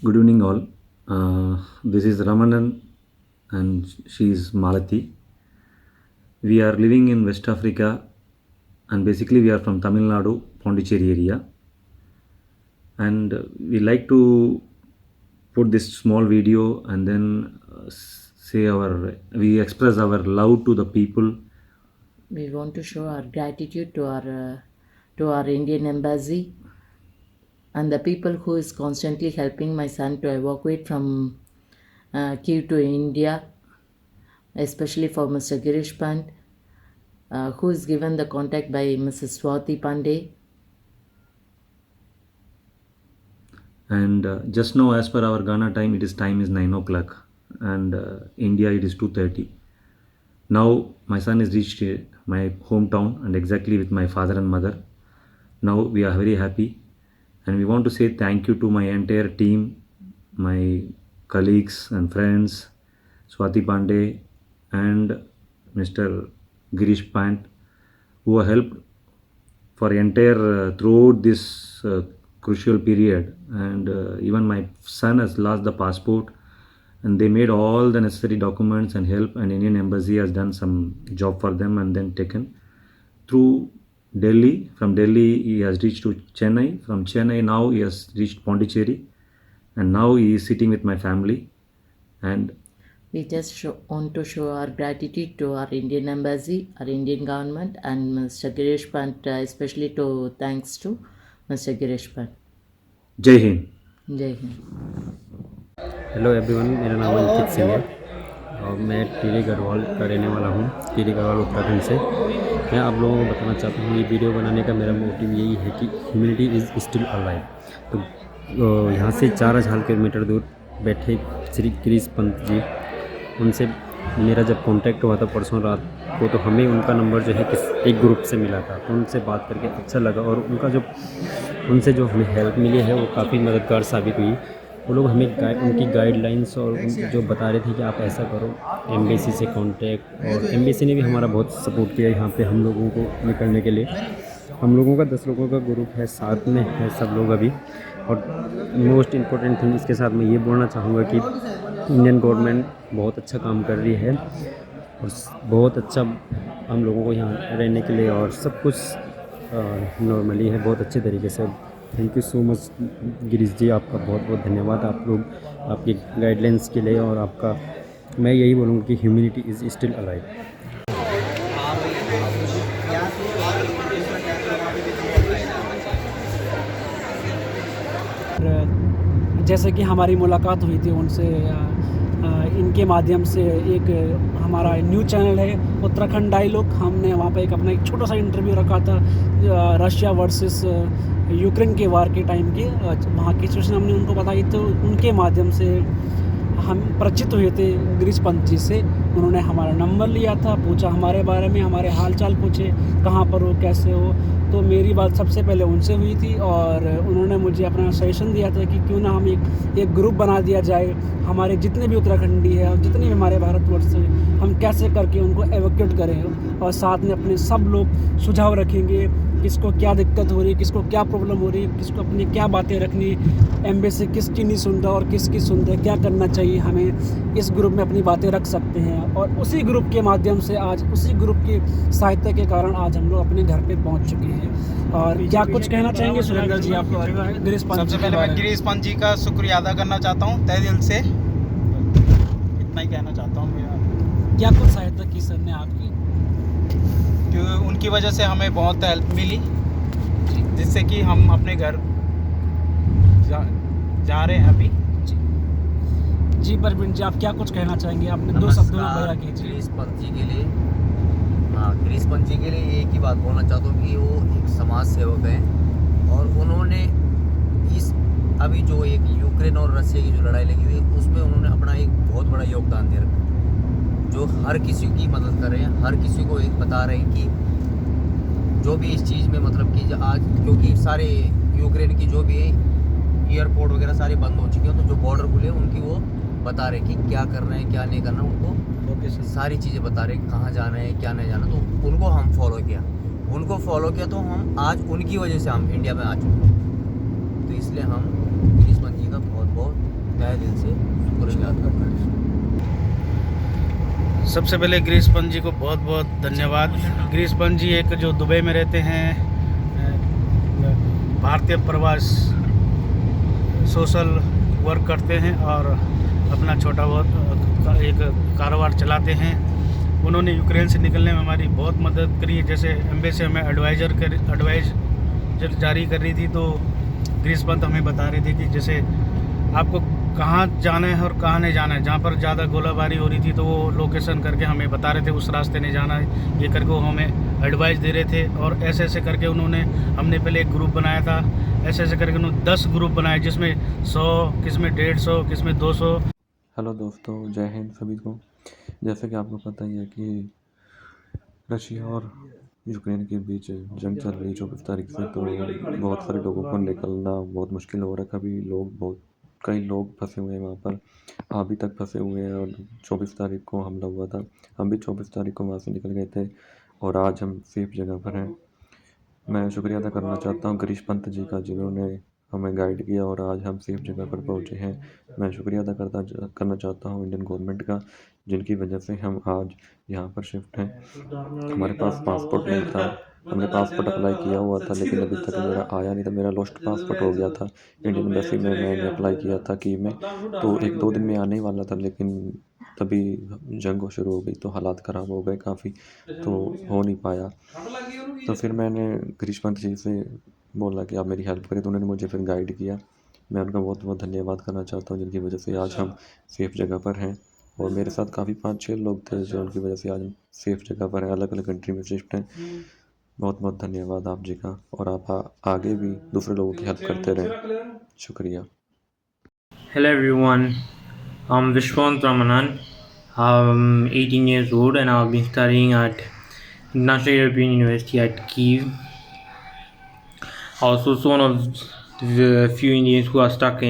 Good evening, all. This is Ramanan, and she is Malati. We are living in West Africa, and basically, we are from Tamil Nadu, Pondicherry area. And we like to put this small video and then we express our love to the people. We want to show our gratitude to our Indian embassy and the people who is constantly helping my son to evacuate from Kiev to India, especially for Mr. Girish Pant, who is given the contact by Mrs. Swati Pandey. And just now, as per our Ghana time, time is 9 o'clock, and India it is 2:30. Now my son is reached my hometown and exactly with my father and mother. Now we are very happy, and we want to say thank you to my entire team, my colleagues and friends, Swati Pandey and Mr. Girish Pant, who have helped for entire throughout this crucial period. And even my son has lost the passport, and they made all the necessary documents and help, and Indian embassy has done some job for them and then taken through Delhi. From Delhi he has reached to Chennai. From Chennai now he has reached Pondicherry, and now he is sitting with my family. And We just want to show our gratitude to our Indian embassy, our Indian government, and Mr. Girish Pant, especially to thanks to Mr. Girish Pant. Jai Hind. Jai Hind. Hello everyone, मेरा नाम अंकित सिंह है और मैं TD Garhwal का रहने वाला हूँ। TD Garhwal Uttarakhand से। मैं आप लोगों को बताना चाहता हूँ, ये वीडियो बनाने का मेरा मोटिव यही है कि ह्यूमैनिटी इज़ स्टिल अलाइव। तो यहाँ से 4000 किलोमीटर दूर बैठे श्री क्रिस पंत जी, उनसे मेरा जब कांटेक्ट हुआ था परसों रात को, तो हमें उनका नंबर जो है एक ग्रुप से मिला था। तो उनसे बात करके अच्छा लगा और उनसे जो हमें हेल्प मिली है वो काफ़ी मददगार साबित हुई। वो लोग हमें उनकी गाइडलाइंस और जो बता रहे थे कि आप ऐसा करो, एम्बेसी से कांटेक्ट, और एम्बेसी ने भी हमारा बहुत सपोर्ट किया यहाँ पे हम लोगों को निकलने के लिए। हम लोगों का 10 लोगों का ग्रुप है, साथ में है सब लोग अभी। और मोस्ट इम्पोर्टेंट थिंग इसके साथ मैं ये बोलना चाहूँगा कि इंडियन गवर्नमेंट बहुत अच्छा काम कर रही है और बहुत अच्छा हम लोगों को यहाँ रहने के लिए और सब कुछ नॉर्मली है, बहुत अच्छे तरीके से। Thank you so much Girish ji, आपका बहुत बहुत धन्यवाद आप लोग आपकी गाइडलाइंस के लिए। और आपका मैं यही बोलूँगा कि ह्यूमैनिटी इज़ स्टिल अलाइव। जैसे कि हमारी मुलाकात हुई थी उनसे, इनके माध्यम से एक हमारा न्यूज़ चैनल है उत्तराखंड डायलॉग, हमने वहाँ पे अपना एक छोटा सा इंटरव्यू रखा था रशिया वर्सेस यूक्रेन के वार के टाइम की वहाँ की सिचुएशन हमने उनको बताई। तो उनके माध्यम से हम परिचित हुए थे गिरीश पंत जी से। उन्होंने हमारा नंबर लिया था, पूछा हमारे बारे में, हमारे हाल चाल पूछे, कहाँ पर हो, कैसे हो। तो मेरी बात सबसे पहले उनसे हुई थी और उन्होंने मुझे अपना सजेशन दिया था कि क्यों ना हम एक ग्रुप बना दिया जाए, हमारे जितने भी उत्तराखंडी है और जितने भी हमारे भारतवर्ष से, हम कैसे करके उनको एवैक्यूएट करें। और साथ में अपने सब लोग सुझाव रखेंगे, किसको क्या दिक्कत हो रही है, किसको क्या प्रॉब्लम हो रही है, किसको अपनी क्या बातें रखनी, एम्बेसी किसकी नहीं सुन रहा और किसकी सुन रहा है, क्या करना चाहिए हमें। इस ग्रुप में अपनी बातें रख सकते हैं और उसी ग्रुप के माध्यम से आज उसी ग्रुप की सहायता के कारण आज हम लोग अपने घर पे पहुंच चुके हैं। और क्या कुछ कहना चाहेंगे सुरेंद्र जी आप गिरीश पंत? सबसे पहले मैं गिरीश पंत जी का शुक्रिया अदा करना चाहता हूँ तहे दिल से, इतना ही कहना चाहता हूँ। मेरा क्या कुछ सहायता की सर ने आपकी? क्योंकि उनकी वजह से हमें बहुत हेल्प मिली, जिससे कि हम अपने घर जा रहे हैं अभी। जी परवीन जी, आप क्या कुछ कहना चाहेंगे? आपने 2 शब्दों में बयां कीजिए। क्रिस पंत जी के लिए, क्रिस पंत जी के लिए एक ही बात बोलना चाहता हूँ कि वो एक समाज सेवक हैं और उन्होंने इस अभी जो एक यूक्रेन और रशिया की जो लड़ाई लगी हुई है उसमें उन्होंने अपना एक बहुत बड़ा योगदान दे रखा है, जो हर किसी की मदद कर रहे हैं, हर किसी को एक बता रहे हैं कि जो भी इस चीज़ में मतलब कि आज क्योंकि सारे यूक्रेन की जो भी एयरपोर्ट वगैरह सारे बंद हो चुके हैं, तो जो बॉर्डर खुले उनकी वो बता रहे कि क्या करना है क्या नहीं करना, उनको सारी चीज़ें बता रहे कहाँ जाना है क्या नहीं जाना। तो उनको हम फॉलो किया तो हम आज उनकी वजह से हम इंडिया में आ चुके हैं। तो इसलिए हम गिरीश पंत जी का बहुत बहुत सबसे पहले गिरीश पंत जी को बहुत बहुत धन्यवाद। गिरीश पंत जी एक जो दुबई में रहते हैं, भारतीय प्रवास सोशल वर्क करते हैं और अपना छोटा बहुत एक कारोबार चलाते हैं। उन्होंने यूक्रेन से निकलने में हमारी बहुत मदद करी। जैसे एम्बेसी हमें एडवाइज जारी कर रही थी, तो गिरीश पंत हमें बता रहे थे कि जैसे आपको कहाँ जाना है और कहाँ नहीं जाना है। जहाँ पर ज़्यादा गोलाबारी हो रही थी तो वो लोकेशन करके हमें बता रहे थे उस रास्ते नहीं जाना है, ये करके वो हमें एडवाइस दे रहे थे। और ऐसे ऐसे करके उन्होंने, हमने पहले एक ग्रुप बनाया था, ऐसे ऐसे करके उन्होंने 10 ग्रुप बनाए, जिसमें 100, किसमें 150, किसमें 200। हेलो दोस्तों, जय हिंद सभी को। जैसे कि आपको पता ही है कि रशिया और यूक्रेन के बीच जंग चल रही 24 तारीख से, तो बहुत सारे लोगों को निकलना बहुत मुश्किल हो रहा है। कई लोग फंसे हुए हैं वहाँ पर, अभी तक फंसे हुए हैं। और 24 तारीख को हमला हुआ था, हम भी 24 तारीख को वहाँ से निकल गए थे और आज हम सेफ जगह पर हैं। मैं शुक्रिया अदा करना चाहता हूँ गिरीश पंत जी का, जिन्होंने हमें गाइड किया और आज हम सेफ जगह पर पहुँचे हैं। मैं शुक्रिया अदा करना चाहता हूँ इंडियन गवर्नमेंट का, जिनकी वजह से हम आज यहाँ पर शिफ्ट हैं। हमारे पास पासपोर्ट नहीं था, हमने पासपोर्ट अप्लाई किया हुआ था, लेकिन अभी तक मेरा आया नहीं था। मेरा लॉस्ट पासपोर्ट हो गया था इंडियन एम्बेसी में, मैंने अप्लाई किया था कीव में, तो 1-2 दिन में आने ही वाला था, लेकिन तभी जंग शुरू हो गई तो हालात ख़राब हो गए काफ़ी, तो हो नहीं पाया। तो फिर मैंने गिरीश पंत जी से बोला कि आप मेरी हेल्प करें, तो उन्होंने मुझे फिर गाइड किया। मैं उनका बहुत बहुत धन्यवाद करना चाहता हूँ, जिनकी वजह से आज हम सेफ़ जगह पर हैं। और मेरे साथ काफ़ी 5-6 लोग थे जो उनकी वजह से आज हम सेफ़ जगह पर हैं, अलग अलग कंट्री में शिफ्ट हैं। बहुत बहुत धन्यवाद आप जी का, और आप आगे भी दूसरे लोगों की हेल्प करते रहें। शुक्रिया। Hello everyone, I'm Vishwant Ramanan. I'm 18 years old and I've been studying at International European University at Kyiv. Also one of the few Indians who are stuck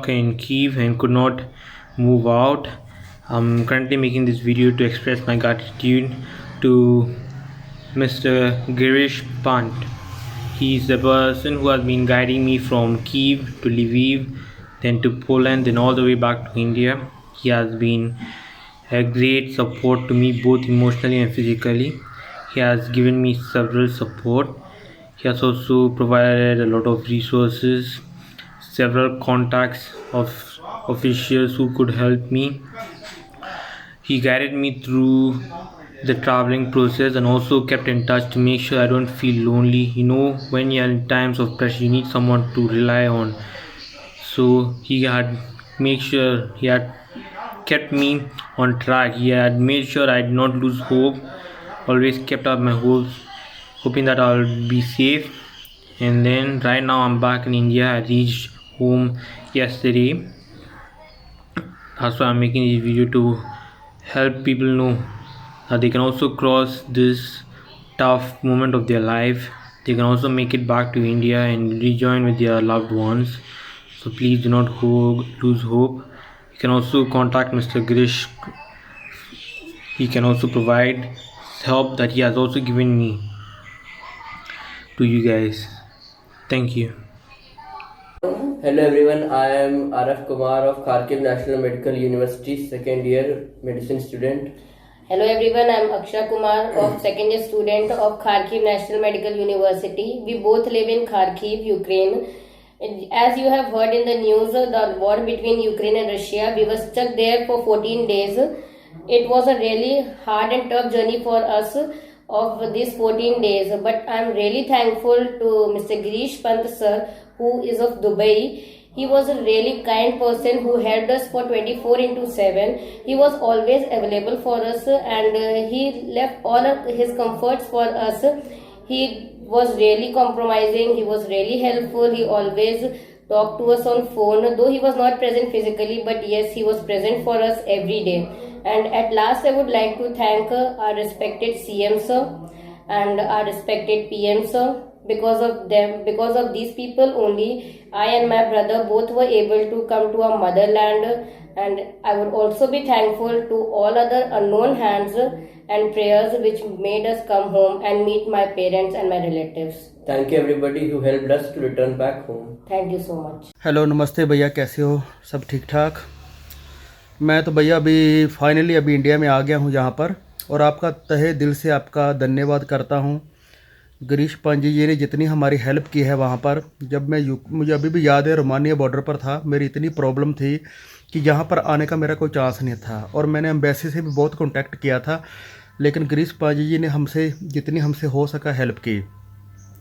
in Kyiv and could not move out. I'm currently making this video to express my gratitude to Mr. Girish Pant. He's the person who has been guiding me from Kyiv to Lviv, then to Poland, then all the way back to India. He has been a great support to me, both emotionally and physically. He has given me several support. He has also provided a lot of resources, several contacts of officials who could help me. He guided me through the traveling process and also kept in touch to make sure I don't feel lonely. You know, when you're in times of pressure, you need someone to rely on. So he had kept me on track. He had made sure I did not lose hope, always kept up my hopes, hoping that I'll be safe. And then right now I'm back in India. I reached home yesterday. That's why I'm making this video, to help people know that they can also cross this tough moment of their life. They can also make it back to India and rejoin with their loved ones. So please do not lose hope. You can also contact Mr. Girish. He can also provide help that he has also given me to you guys. Thank you. Hello everyone, I am Araf Kumar of Kharkiv National Medical University, second year medicine student. Hello everyone, I am Akshay Kumar of second year student of Kharkiv National Medical University. We both live in Kharkiv, Ukraine. As you have heard in the news, the war between Ukraine and Russia, we were stuck there for 14 days. It was a really hard and tough journey for us of these 14 days. But I am really thankful to Mr. Girish Pant sir, who is of Dubai. He was a really kind person who helped us for 24/7. He was always available for us, and he left all of his comforts for us. He was really compromising. He was really helpful. He always talked to us on phone, though he was not present physically, but yes, he was present for us every day. And at last, I would like to thank our respected CM sir and our respected PM sir. Because of them, because of these people only, I and my brother both were able to come to our motherland. And I would also be thankful to all other unknown hands and prayers which made us come home and meet my parents and my relatives. Thank you everybody who helped us to return back home. Thank you so much. Hello, नमस्ते भैया, कैसे हो? सब ठीक ठाक? मैं तो भैया अभी फाइनली अभी इंडिया में आ गया हूँ यहाँ पर, और आपका तहे दिल से आपका धन्यवाद करता हूँ। गिरीश पांजी जी ने जितनी हमारी हेल्प की है वहाँ पर, जब मैं मुझे अभी भी याद है रोमानिया बॉर्डर पर था, मेरी इतनी प्रॉब्लम थी कि यहाँ पर आने का मेरा कोई चांस नहीं था, और मैंने एम्बेसी से भी बहुत कॉन्टैक्ट किया था, लेकिन गिरीश पांजी जी ने हमसे जितनी हमसे हो सका हेल्प की।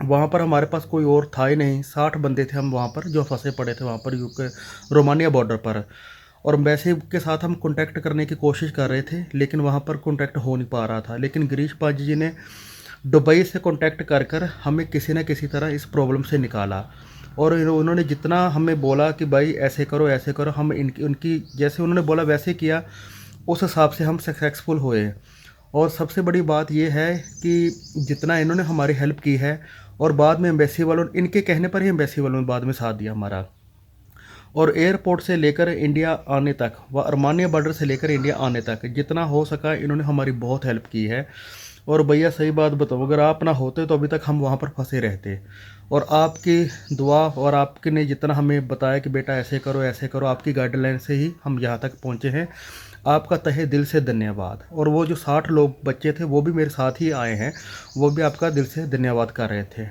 वहाँ पर हमारे पास कोई और था ही नहीं, 60 बंदे थे हम वहाँ पर जो फंसे पड़े थे वहाँ पर यूके रोमानिया बॉर्डर पर, और एम्बेसी के साथ हम कॉन्टैक्ट करने की कोशिश कर रहे थे, लेकिन वहाँ पर कॉन्टैक्ट हो नहीं पा रहा था। लेकिन गिरीश पांजी जी ने दुबई से कॉन्टैक्ट कर हमें किसी न किसी तरह इस प्रॉब्लम से निकाला, और उन्होंने जितना हमें बोला कि भाई ऐसे करो, हम उनकी जैसे उन्होंने बोला वैसे किया, उस हिसाब से हम सक्सेसफुल हुए। और सबसे बड़ी बात यह है कि जितना इन्होंने हमारी हेल्प की है, और बाद में एम्बेसी वालों इनके कहने पर ही एम्बेसी वालों ने बाद में साथ दिया हमारा, और एयरपोर्ट से लेकर इंडिया आने तक, व रोमानिया बॉर्डर से लेकर इंडिया आने तक जितना हो सका इन्होंने हमारी बहुत हेल्प की है। और भैया सही बात बताओ, अगर आप ना होते तो अभी तक हम वहाँ पर फंसे रहते, और आपकी दुआ और आपके ने जितना हमें बताया कि बेटा ऐसे करो, आपकी गाइडलाइन से ही हम यहाँ तक पहुँचे हैं। आपका तहे दिल से धन्यवाद। और वो जो 60 लोग बच्चे थे वो भी मेरे साथ ही आए हैं, वो भी आपका दिल से धन्यवाद कर रहे थे।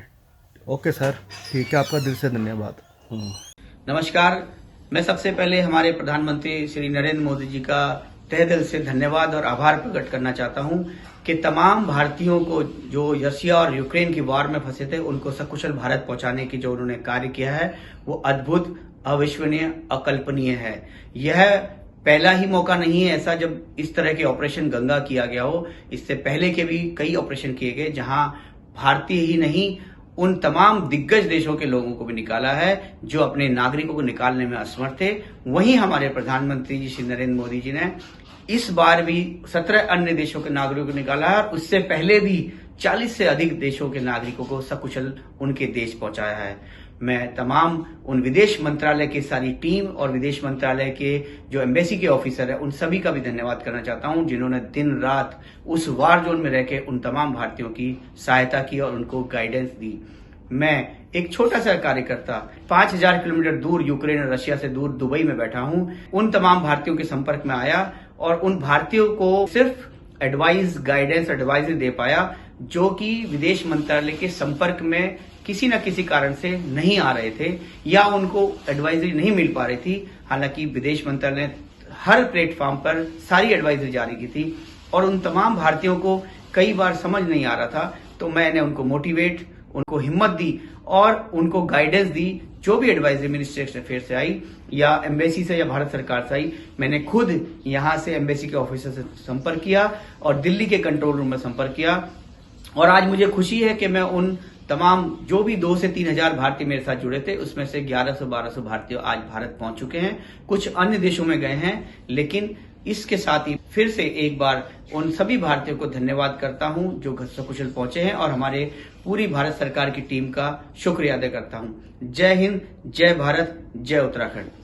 ओके सर, ठीक है, आपका दिल से धन्यवाद। नमस्कार, मैं सबसे पहले हमारे प्रधानमंत्री श्री नरेंद्र मोदी जी का तहे दिल से धन्यवाद और आभार प्रकट करना चाहता हूं कि तमाम भारतीयों को जो रशिया और यूक्रेन की वार में फंसे थे उनको सकुशल भारत पहुंचाने की जो उन्होंने कार्य किया है वो अद्भुत, अविश्वसनीय, अकल्पनीय है। यह पहला ही मौका नहीं है ऐसा जब इस तरह के ऑपरेशन गंगा किया गया हो। इससे पहले के भी कई ऑपरेशन किए गए जहां भारतीय ही नहीं उन तमाम दिग्गज देशों के लोगों को भी निकाला है जो अपने नागरिकों को निकालने में असमर्थ थे। वहीं हमारे प्रधानमंत्री जी श्री नरेंद्र मोदी जी ने इस बार भी 17 अन्य देशों के नागरिकों को निकाला है, और उससे पहले भी 40 से अधिक देशों के नागरिकों को सकुशल उनके देश पहुंचाया है। मैं तमाम उन विदेश मंत्रालय की सारी टीम और विदेश मंत्रालय के जो एम्बेसी के ऑफिसर है उन सभी का भी धन्यवाद करना चाहता हूं जिन्होंने दिन रात उस वार जोन में रह के उन तमाम भारतीयों की सहायता की और उनको गाइडेंस दी। मैं एक छोटा सा कार्यकर्ता 5000 किलोमीटर दूर यूक्रेन और रशिया से दूर दुबई में बैठा हूं, उन तमाम भारतीयों के संपर्क में आया और उन भारतीयों को सिर्फ गाइडेंस एडवाइजरी दे पाया जो कि विदेश मंत्रालय के संपर्क में किसी न किसी कारण से नहीं आ रहे थे या उनको एडवाइजरी नहीं मिल पा रही थी। हालांकि विदेश मंत्रालय ने हर प्लेटफॉर्म पर सारी एडवाइजरी जारी की थी और उन तमाम भारतीयों को कई बार समझ नहीं आ रहा था, तो मैंने उनको मोटिवेट, उनको हिम्मत दी और उनको गाइडेंस दी। जो भी एडवाइजरी मिनिस्ट्री अफेयर से आई या एम्बेसी से या भारत सरकार से आई, मैंने खुद यहां से एम्बेसी के ऑफिसर से संपर्क किया और दिल्ली के कंट्रोल रूम में संपर्क किया। और आज मुझे खुशी है कि मैं उन तमाम जो भी 2 से 3 हजार भारतीय मेरे साथ जुड़े थे उसमें से 1100-1200 भारतीय आज भारत पहुंच चुके हैं। कुछ अन्य देशों में गए हैं, लेकिन इसके साथ ही फिर से एक बार उन सभी भारतीयों को धन्यवाद करता हूं जो सकुशल पहुंचे हैं और हमारे पूरी भारत सरकार की टीम का शुक्रिया अदा करता हूं। जय हिंद, जय भारत, जय उत्तराखंड।